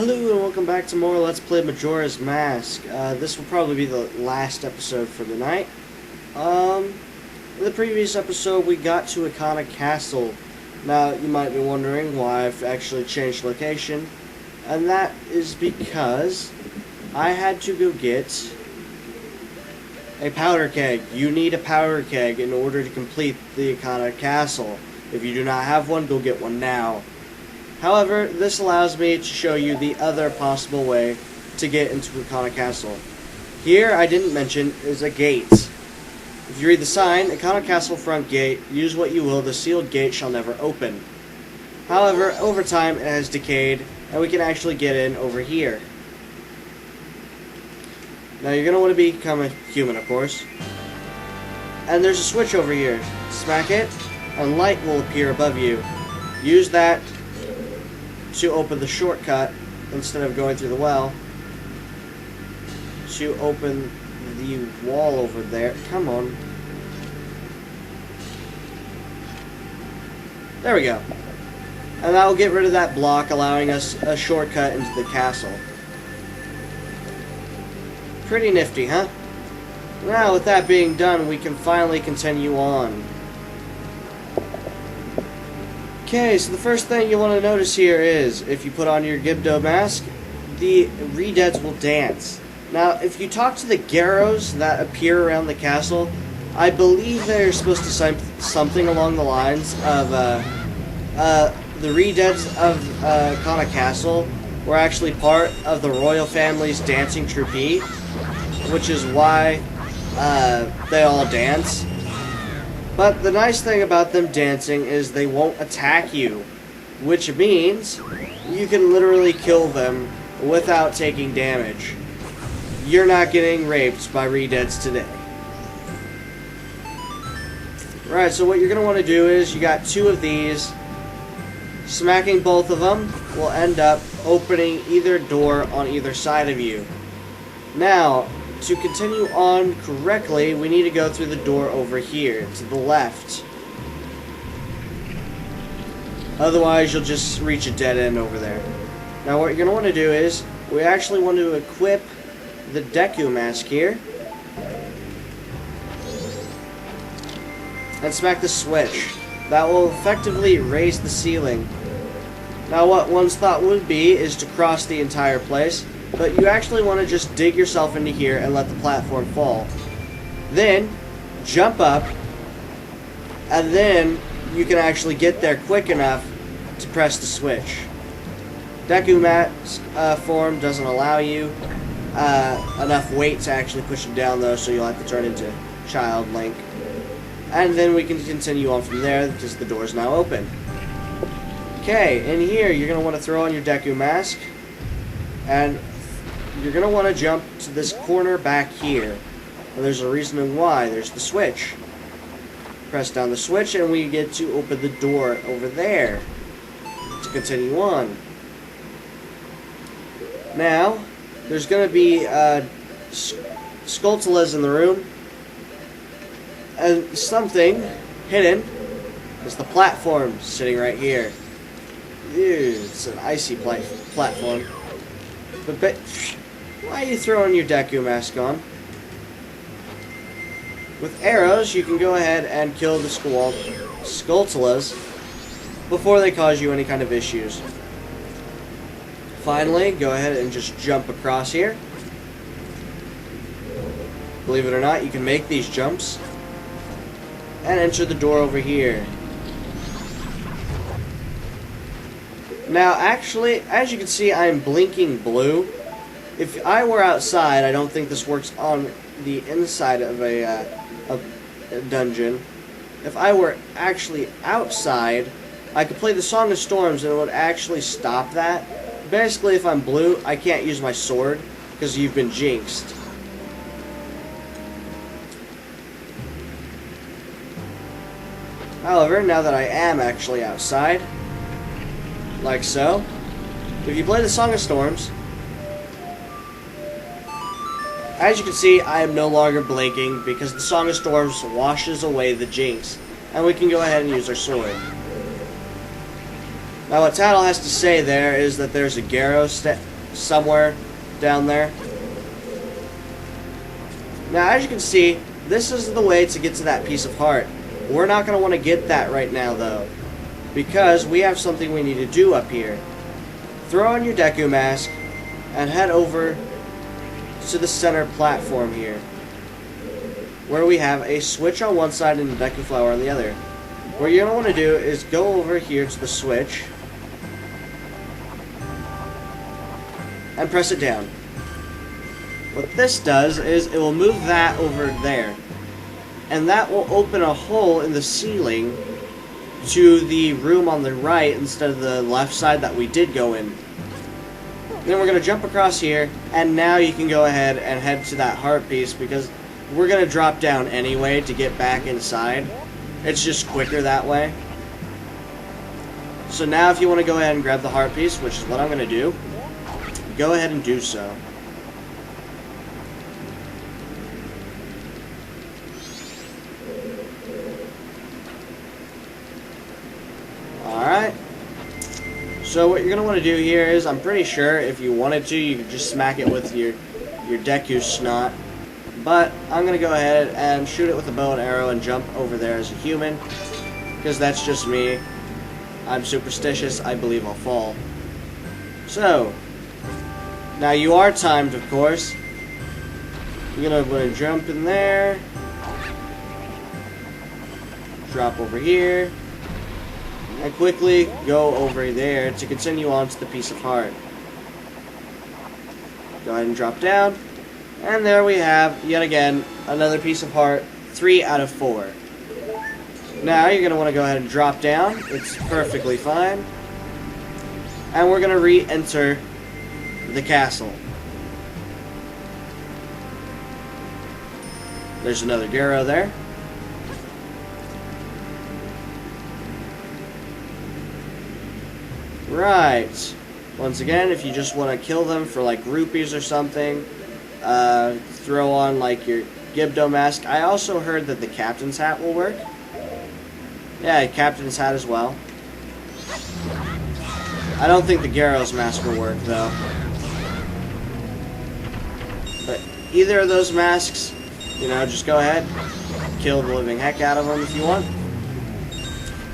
Hello and welcome back to more Let's Play Majora's Mask. This will probably be the last episode for tonight. In the previous episode we got to Ikana Castle. Now you might be wondering why I've actually changed location. And that is because I had to go get a powder keg. You need a powder keg in order to complete the Ikana Castle. If you do not have one, go get one now. However, this allows me to show you the other possible way to get into Ikana Castle. Here, I didn't mention, is a gate. If you read the sign, Ikana Castle front gate, use what you will, the sealed gate shall never open. However, over time it has decayed, and we can actually get in over here. Now you're going to want to become a human, of course. And there's a switch over here. Smack it, and light will appear above you. Use that to open the shortcut instead of going through the well, to open the wall over there. Come on. There we go. And that will get rid of that block, allowing us a shortcut into the castle. Pretty nifty, huh? Now, with that being done, we can finally continue on. Okay, so the first thing you want to notice here is, if you put on your Gibdo mask, the Redeads will dance. Now, if you talk to the Garrows that appear around the castle, I believe they're supposed to say something along the lines of, the Redeads of Ikana Castle were actually part of the royal family's dancing troupe, which is why they all dance. But the nice thing about them dancing is they won't attack you, which means you can literally kill them without taking damage. You're not getting raped by Redeads today. Right, so what you're going to want to do is, you got two of these. Smacking both of them will end up opening either door on either side of you. Now, to continue on correctly, we need to go through the door over here, to the left. Otherwise, you'll just reach a dead end over there. Now, what you're going to want to do is, we actually want to equip the Deku mask here. And smack the switch. That will effectively raise the ceiling. Now, what one's thought would be is to cross the entire place. But you actually want to just dig yourself into here and let the platform fall. Then, jump up, and then you can actually get there quick enough to press the switch. Deku mask form doesn't allow you enough weight to actually push it down, though, so you'll have to turn into Child Link. And then we can continue on from there, because the door's now open. Okay, in here, you're going to want to throw on your Deku mask, and you're going to want to jump to this corner back here. And there's a reason why. There's the switch. Press down the switch and we get to open the door over there to continue on. Now, there's going to be Skulltulas in the room. And something hidden is the platform sitting right here. Ew, it's an icy platform. But why are you throwing your Deku mask on? With arrows, you can go ahead and kill the Skulltulas before they cause you any kind of issues. Finally, go ahead and just jump across here. Believe it or not, you can make these jumps. And enter the door over here. Now, actually, as you can see, I'm blinking blue. If I were outside, I don't think this works on the inside of a dungeon. If I were actually outside, I could play the Song of Storms and it would actually stop that. Basically, if I'm blue, I can't use my sword because you've been jinxed. However, now that I am actually outside, like so, if you play the Song of Storms, as you can see, I am no longer blinking because the Song of Storms washes away the jinx, and we can go ahead and use our sword. Now what Tattle has to say there is that there's a Garrow somewhere down there. Now as you can see, this is the way to get to that piece of heart. We're not going to want to get that right now though, because we have something we need to do up here. Throw on your Deku mask and head over to the center platform here, where we have a switch on one side and a Deku flower on the other. What you're going to want to do is go over here to the switch and press it down. What this does is it will move that over there, and that will open a hole in the ceiling to the room on the right instead of the left side that we did go in. Then we're going to jump across here, and now you can go ahead and head to that heart piece, because we're going to drop down anyway to get back inside. It's just quicker that way. So now if you want to go ahead and grab the heart piece, which is what I'm going to do, go ahead and do so. Alright. So what you're going to want to do here is, I'm pretty sure if you wanted to, you could just smack it with your Deku snot. But I'm going to go ahead and shoot it with a bow and arrow and jump over there as a human, because that's just me. I'm superstitious. I believe I'll fall. So, now you are timed, of course. You're going to want to jump in there. Drop over here. And quickly go over there to continue on to the piece of heart. Go ahead and drop down. And there we have, yet again, another piece of heart. 3 out of 4. Now you're going to want to go ahead and drop down. It's perfectly fine. And we're going to re-enter the castle. There's another Garrow there. Right. Once again, if you just want to kill them for like rupees or something, throw on like your Gibdo mask. I also heard that the captain's hat will work. Yeah, captain's hat as well. I don't think the Garrow's mask will work though. But either of those masks, you know, just go ahead, kill the living heck out of them if you want.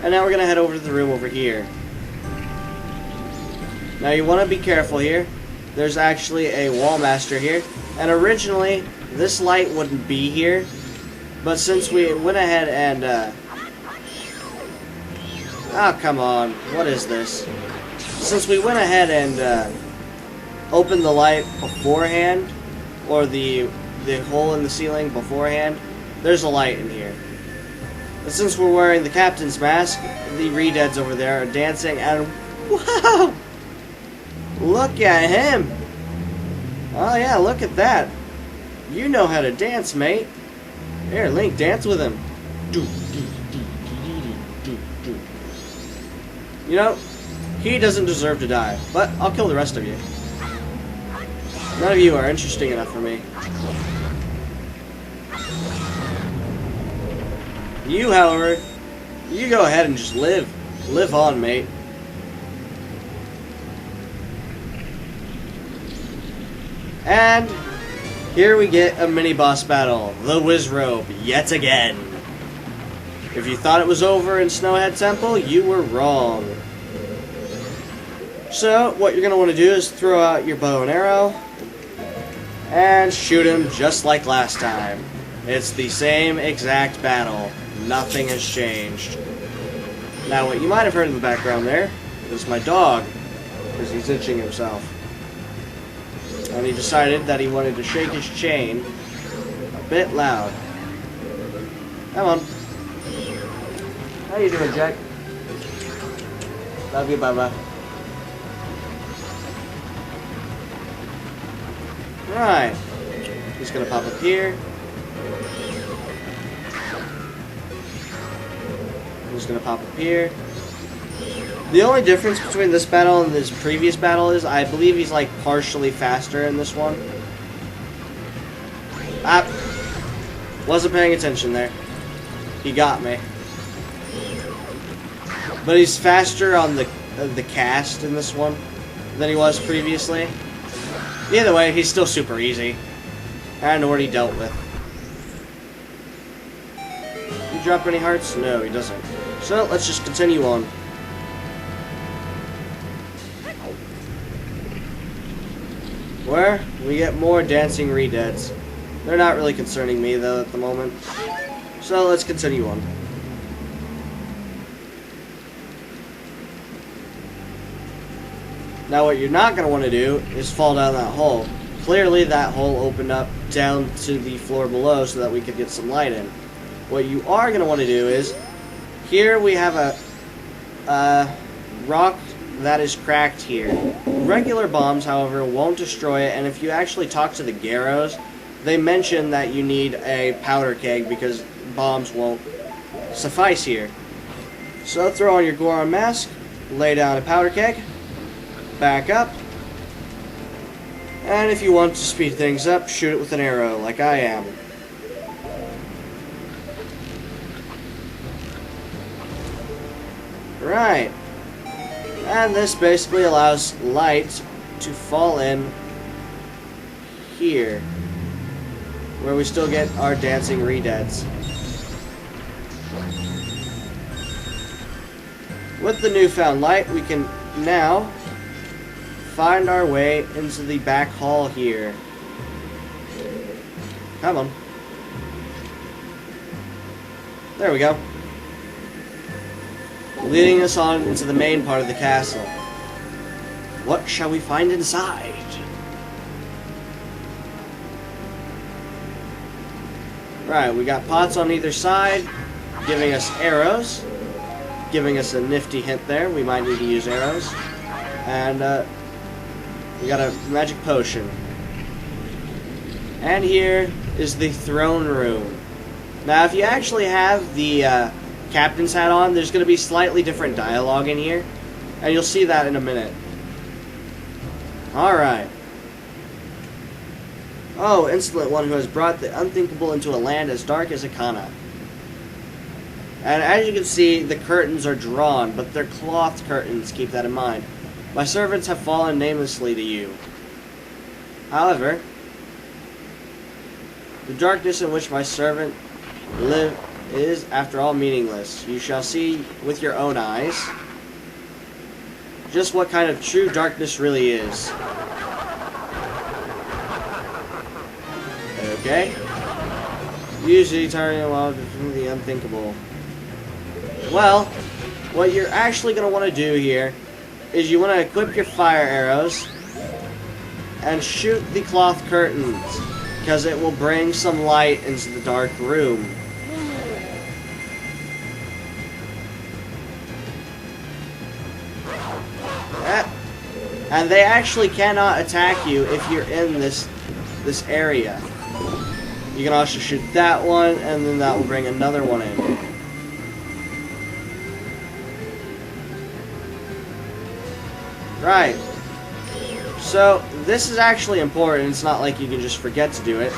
And now we're going to head over to the room over here. Now you want to be careful here. There's actually a wall master here. And originally, this light wouldn't be here. But since we went ahead and... Oh, come on. What is this? Since we went ahead and opened the light beforehand, or the hole in the ceiling beforehand, there's a light in here. And since we're wearing the captain's mask, the Redeads over there are dancing, and wow! Look at him! Oh yeah, look at that. You know how to dance, mate. Here, Link, dance with him. You know, he doesn't deserve to die, but I'll kill the rest of you. None of you are interesting enough for me. You, however, you go ahead and just live. Live on, mate. And here we get a mini-boss battle. The Wizrobe, yet again. If you thought it was over in Snowhead Temple, you were wrong. So, what you're going to want to do is throw out your bow and arrow and shoot him just like last time. It's the same exact battle. Nothing has changed. Now, what you might have heard in the background there is my dog, because he's itching himself. And he decided that he wanted to shake his chain a bit loud. Come on. How you doing, Jack? Love you, Bubba. Right. He's gonna pop up here. He's gonna pop up here. The only difference between this battle and this previous battle is I believe he's like partially faster in this one. Ah, wasn't paying attention there. He got me. But he's faster on the the cast in this one than he was previously. Either way, he's still super easy. And already dealt with. You drop any hearts? No, he doesn't. So, let's just continue on. Where we get more dancing re-deads. They're not really concerning me, though, at the moment. So, let's continue on. Now, what you're not going to want to do is fall down that hole. Clearly, that hole opened up down to the floor below so that we could get some light in. What you are going to want to do is, here we have a rock that is cracked here. Regular bombs, however, won't destroy it, and if you actually talk to the Garrows, they mention that you need a powder keg because bombs won't suffice here. So throw on your Goron mask, lay down a powder keg, back up, and if you want to speed things up, shoot it with an arrow, like I am. Right. And this basically allows light to fall in here, where we still get our dancing re-deads. With the newfound light, we can now find our way into the back hall here. Come on. There we go. Leading us on into the main part of the castle. What shall we find inside? Right, we got pots on either side, giving us arrows, giving us a nifty hint there. We might need to use arrows. And we got a magic potion. And here is the throne room. Now, if you actually have the captain's hat on, there's going to be slightly different dialogue in here, and you'll see that in a minute. Alright. Oh, insolent one who has brought the unthinkable into a land as dark as Ikana. And as you can see, the curtains are drawn, but they're cloth curtains, keep that in mind. My servants have fallen namelessly to you. However, the darkness in which my servant live is, after all, meaningless. You shall see with your own eyes just what kind of true darkness really is. Okay. Usually targeting while from the unthinkable. Well, what you're actually going to want to do here is you want to equip your fire arrows and shoot the cloth curtains, because it will bring some light into the dark room. And they actually cannot attack you if you're in this area. You can also shoot that one, and then that will bring another one in. Right. So, this is actually important. It's not like you can just forget to do it.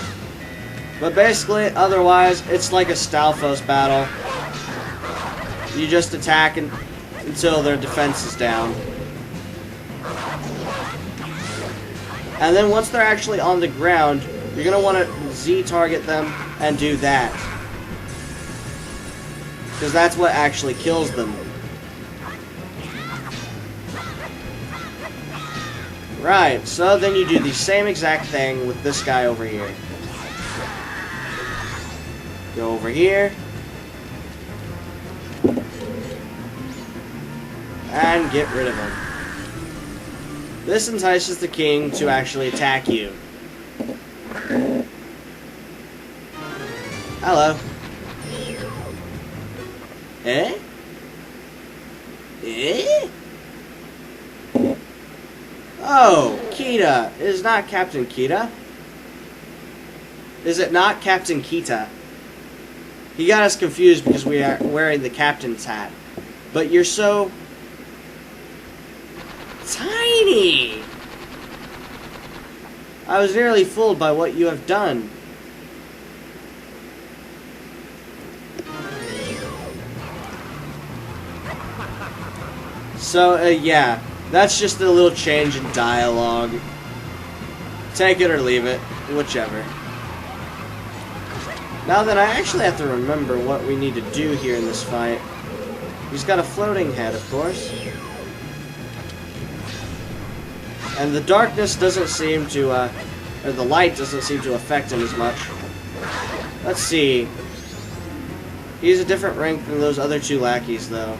But basically, otherwise, it's like a Stalfos battle. You just attack until their defense is down. And then once they're actually on the ground, you're going to want to Z-target them and do that. Because that's what actually kills them. Right, so then you do the same exact thing with this guy over here. Go over here. And get rid of him. This entices the king to actually attack you. Hello. Eh? Eh? Oh, Kita. It is not Captain Kita. Is it not Captain Kita? He got us confused because we are wearing the captain's hat. But you're so tiny. I was nearly fooled by what you have done. So, yeah, that's just a little change in dialogue. Take it or leave it, whichever. Now then, I actually have to remember what we need to do here in this fight. He's got a floating head, of course. And the darkness doesn't seem to, or the light doesn't seem to affect him as much. Let's see. He's a different rank than those other two lackeys, though.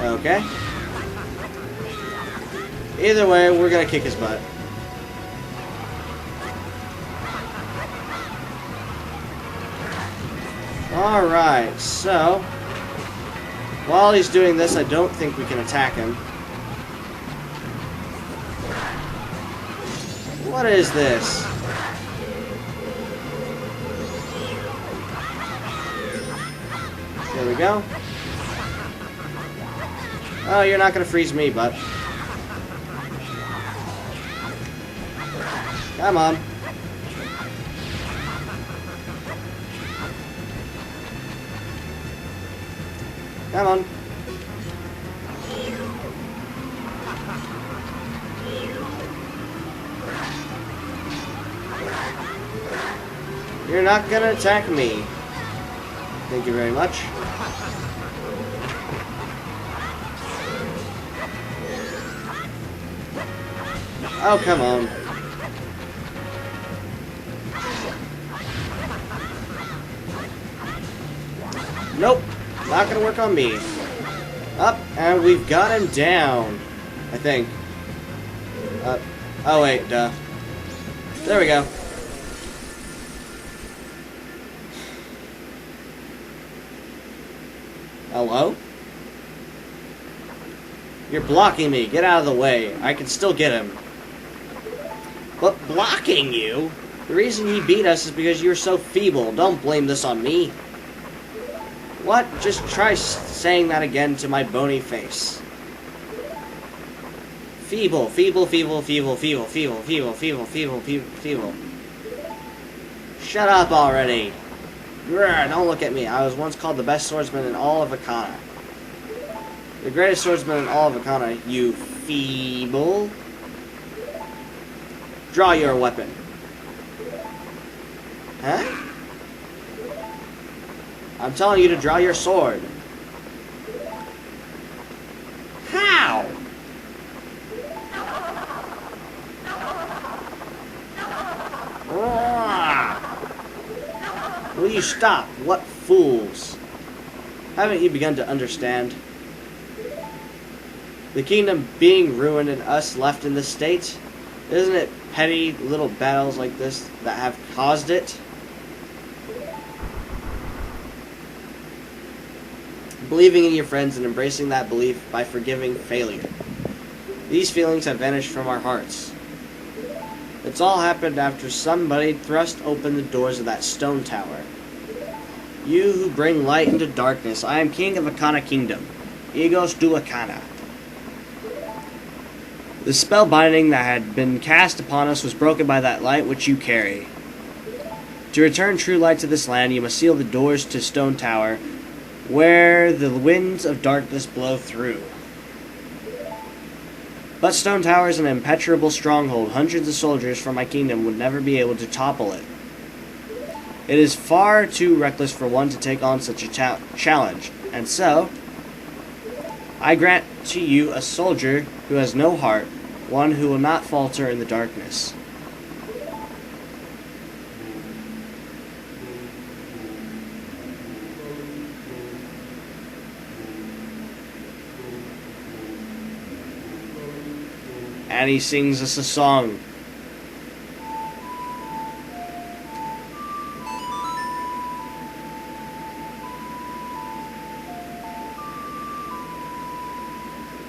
Okay. Either way, we're gonna kick his butt. Alright, so while he's doing this, I don't think we can attack him. What is this? There we go. Oh, you're not gonna freeze me, bud. Come on. Come on. You're not gonna attack me. Thank you very much. Oh, come on. Nope. Not gonna work on me. Up, and we've got him down. I think. Oh wait, duh. There we go. Hello? You're blocking me. Get out of the way. I can still get him. But blocking you? The reason he beat us is because you're so feeble. Don't blame this on me. What? Just try saying that again to my bony face. Feeble, feeble, feeble, feeble, feeble, feeble, feeble, feeble, feeble, feeble, feeble. Shut up already. Grr, don't look at me. I was once called the best swordsman in all of Ikana. The greatest swordsman in all of Ikana, you feeble. Draw your weapon. Huh? I'm telling you to draw your sword. How? Will you stop? What fools? Haven't you begun to understand? The kingdom being ruined and us left in this state? Isn't it petty little battles like this that have caused it? Believing in your friends and embracing that belief by forgiving failure. These feelings have vanished from our hearts. It's all happened after somebody thrust open the doors of that stone tower. You who bring light into darkness, I am king of Ikana Kingdom. Egos du Ikana. The spell binding that had been cast upon us was broken by that light which you carry. To return true light to this land, you must seal the doors to Stone Tower, where the winds of darkness blow through. But Stone Tower is an impenetrable stronghold. Hundreds of soldiers from my kingdom would never be able to topple it. It is far too reckless for one to take on such a challenge, and so I grant to you a soldier who has no heart, one who will not falter in the darkness. And he sings us a song.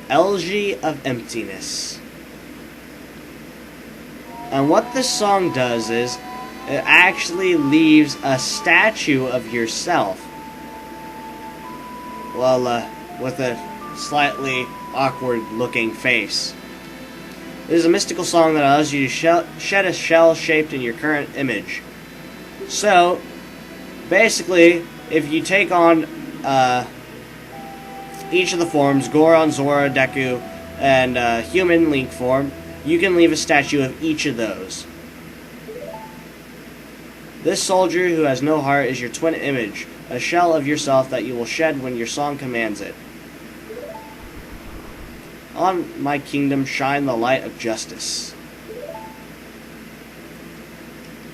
Elegy of Emptiness. And what this song does is, it actually leaves a statue of yourself. Well, with a slightly awkward looking face. It is a mystical song that allows you to shed a shell shaped in your current image. So, basically, if you take on each of the forms, Goron, Zora, Deku, and human Link form, you can leave a statue of each of those. This soldier who has no heart is your twin image, a shell of yourself that you will shed when your song commands it. On my kingdom shine the light of justice.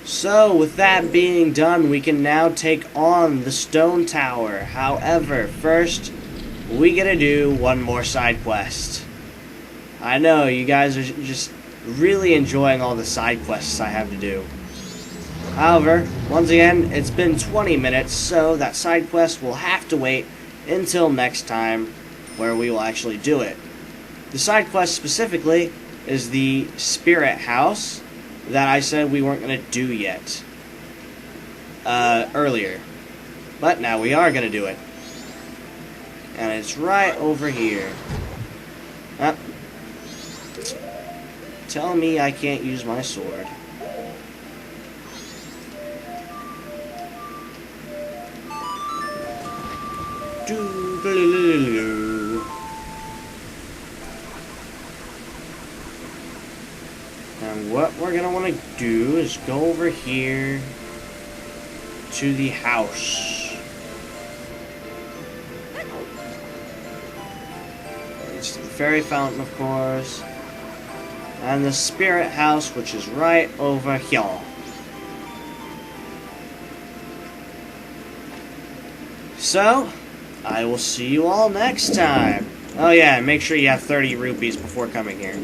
So, with that being done, we can now take on the stone tower. However, first, we gotta do one more side quest. I know, you guys are just really enjoying all the side quests I have to do. However, once again, it's been 20 minutes, so that side quest will have to wait until next time, where we will actually do it. The side quest specifically is the Spirit House that I said we weren't going to do yet earlier. But now we are going to do it. And it's right over here. Tell me I can't use my sword. And what we're going to want to do is go over here to the house. It's the fairy fountain, of course. And the spirit house, which is right over here. So, I will see you all next time. Oh yeah, and make sure you have 30 rupees before coming here.